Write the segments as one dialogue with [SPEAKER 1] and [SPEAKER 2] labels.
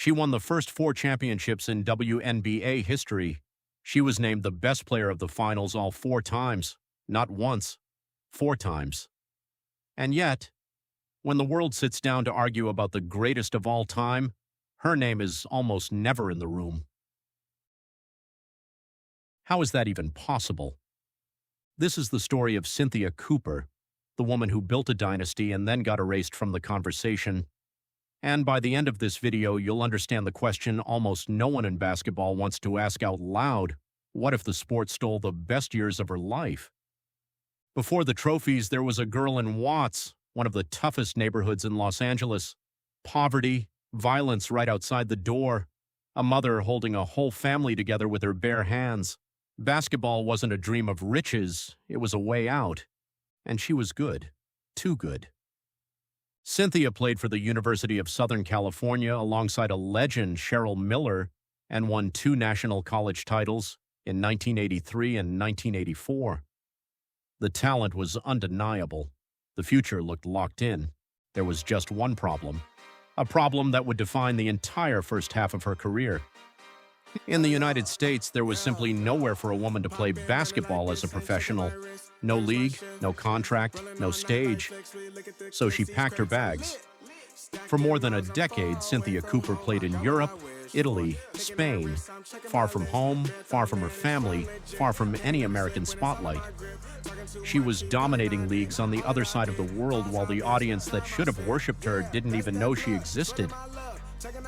[SPEAKER 1] She won the first 4 championships in WNBA history. She was named the best player of the finals all 4 times, not once, 4 times. And yet, when the world sits down to argue about the greatest of all time, her name is almost never in the room. How is that even possible? This is the story of Cynthia Cooper, the woman who built a dynasty and then got erased from the conversation. And by the end of this video, you'll understand the question almost no one in basketball wants to ask out loud: what if the sport stole the best years of her life? Before the trophies, there was a girl in Watts, one of the toughest neighborhoods in Los Angeles. Poverty, violence right outside the door, a mother holding a whole family together with her bare hands. Basketball wasn't a dream of riches, it was a way out. And she was good, too good. Cynthia played for the University of Southern California alongside a legend, Cheryl Miller, and won 2 national college titles in 1983 and 1984. The talent was undeniable. The future looked locked in. There was just one problem, a problem that would define the entire first half of her career. In the United States, there was simply nowhere for a woman to play basketball as a professional. No league, no contract, no stage. So she packed her bags. For more than a decade, Cynthia Cooper played in Europe, Italy, Spain, far from home, far from her family, far from any American spotlight. She was dominating leagues on the other side of the world while the audience that should have worshipped her didn't even know she existed.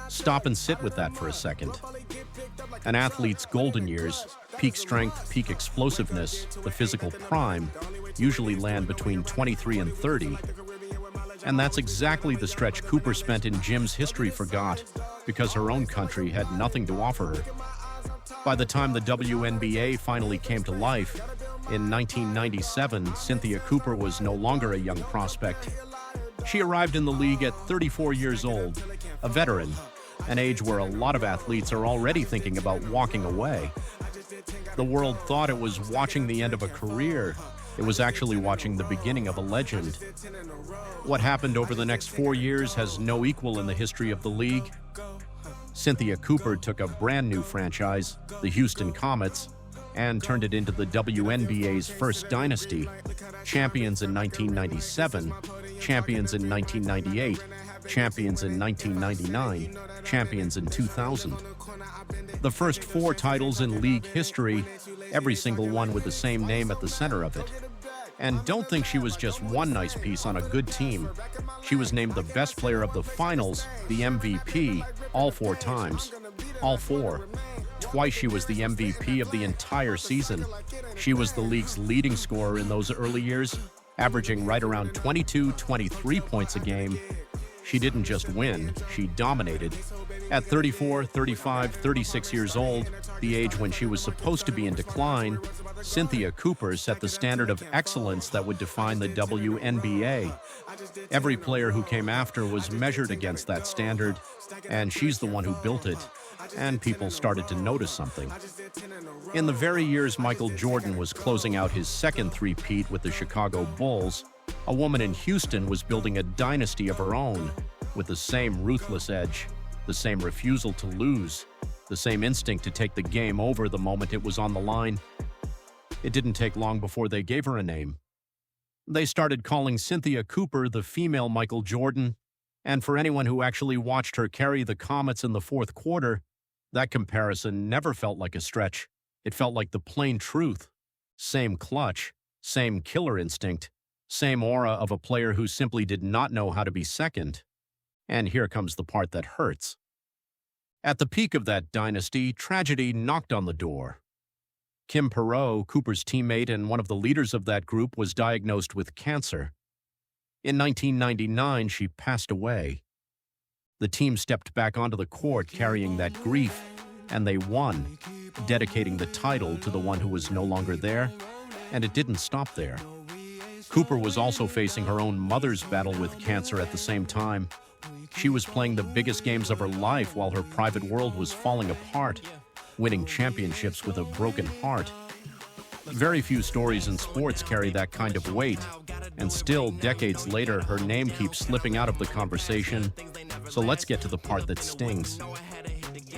[SPEAKER 1] Stop and sit with that for a second. An athlete's golden years, peak strength, peak explosiveness, the physical prime, usually land between 23 and 30. And that's exactly the stretch Cooper spent in Jim's history forgot, because her own country had nothing to offer her. By the time the WNBA finally came to life, in 1997, Cynthia Cooper was no longer a young prospect. She arrived in the league at 34 years old, a veteran, an age where a lot of athletes are already thinking about walking away. The world thought it was watching the end of a career. It was actually watching the beginning of a legend. What happened over the next 4 years has no equal in the history of the league. Cynthia Cooper took a brand new franchise, the Houston Comets, and turned it into the WNBA's first dynasty. Champions in 1997, champions in 1998, champions in 1999, champions in 2000. The first 4 titles in league history, every single one with the same name at the center of it. And don't think she was just one nice piece on a good team. She was named the best player of the finals, the MVP, all 4 times. All 4. Twice she was the MVP of the entire season. She was the league's leading scorer in those early years, averaging right around 22-23 points a game. She didn't just win, she dominated. At 34, 35, 36 years old, the age when she was supposed to be in decline, Cynthia Cooper set the standard of excellence that would define the WNBA. Every player who came after was measured against that standard, and she's the one who built it. And people started to notice something. In the very years Michael Jordan was closing out his second three-peat with the Chicago Bulls, a woman in Houston was building a dynasty of her own, with the same ruthless edge, the same refusal to lose, the same instinct to take the game over the moment it was on the line. It didn't take long before they gave her a name. They started calling Cynthia Cooper the female Michael Jordan, and for anyone who actually watched her carry the Comets in the fourth quarter, that comparison never felt like a stretch. It felt like the plain truth. Same clutch, same killer instinct, same aura of a player who simply did not know how to be second. And here comes the part that hurts. At the peak of that dynasty, tragedy knocked on the door. Kim Perot, Cooper's teammate and one of the leaders of that group, was diagnosed with cancer. In 1999, she passed away. The team stepped back onto the court carrying that grief, and they won, dedicating the title to the one who was no longer there, and it didn't stop there. Cooper was also facing her own mother's battle with cancer at the same time. She was playing the biggest games of her life while her private world was falling apart, winning championships with a broken heart. Very few stories in sports carry that kind of weight. And still, decades later, her name keeps slipping out of the conversation. So let's get to the part that stings.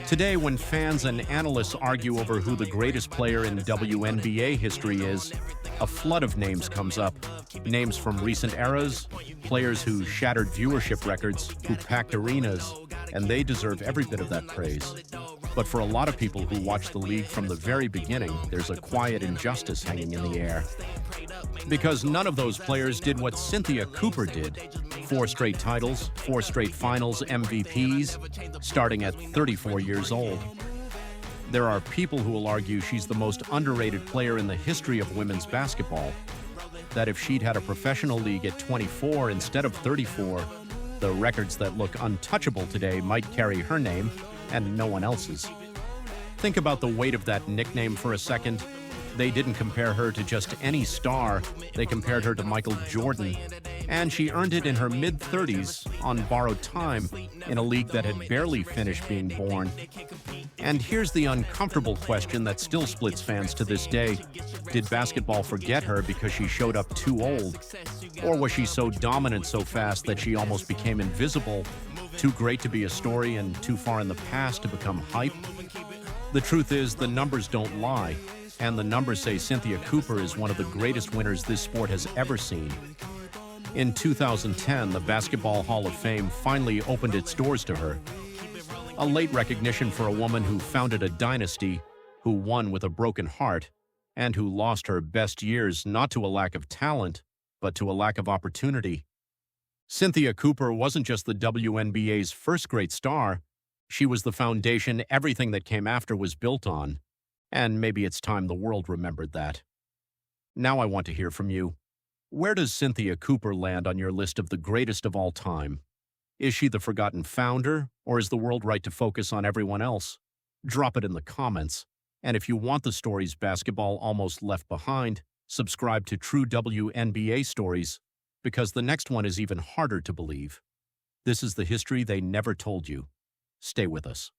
[SPEAKER 1] Today, when fans and analysts argue over who the greatest player in WNBA history is, a flood of names comes up. Names from recent eras, players who shattered viewership records, who packed arenas, and they deserve every bit of that praise. But for a lot of people who watched the league from the very beginning, there's a quiet injustice hanging in the air. Because none of those players did what Cynthia Cooper did. 4 straight titles, 4 straight finals MVPs, starting at 34 years old. There are people who will argue she's the most underrated player in the history of women's basketball. That if she'd had a professional league at 24 instead of 34, the records that look untouchable today might carry her name and no one else's. Think about the weight of that nickname for a second. They didn't compare her to just any star, they compared her to Michael Jordan. And she earned it in her mid-30s on borrowed time in a league that had barely finished being born. And here's the uncomfortable question that still splits fans to this day. Did basketball forget her because she showed up too old? Or was she so dominant so fast that she almost became invisible, too great to be a story and too far in the past to become hype? The truth is, the numbers don't lie. And the numbers say Cynthia Cooper is one of the greatest winners this sport has ever seen. In 2010, the Basketball Hall of Fame finally opened its doors to her. A late recognition for a woman who founded a dynasty, who won with a broken heart, and who lost her best years not to a lack of talent, but to a lack of opportunity. Cynthia Cooper wasn't just the WNBA's first great star, she was the foundation everything that came after was built on. And maybe it's time the world remembered that. Now I want to hear from you. Where does Cynthia Cooper land on your list of the greatest of all time? Is she the forgotten founder, or is the world right to focus on everyone else? Drop it in the comments. And if you want the stories basketball almost left behind, subscribe to True WNBA Stories, because the next one is even harder to believe. This is the history they never told you. Stay with us.